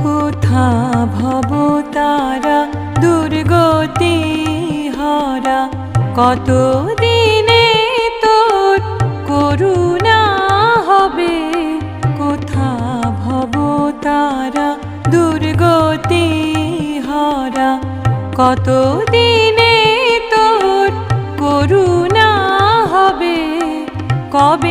কোথা ভব তারা দুর্গতি হরা, কত দিনে তোর করুণা হবে। কোথা ভব তারা দুর্গতি হরা, কত দিনে তোর করুণা হবে। কবে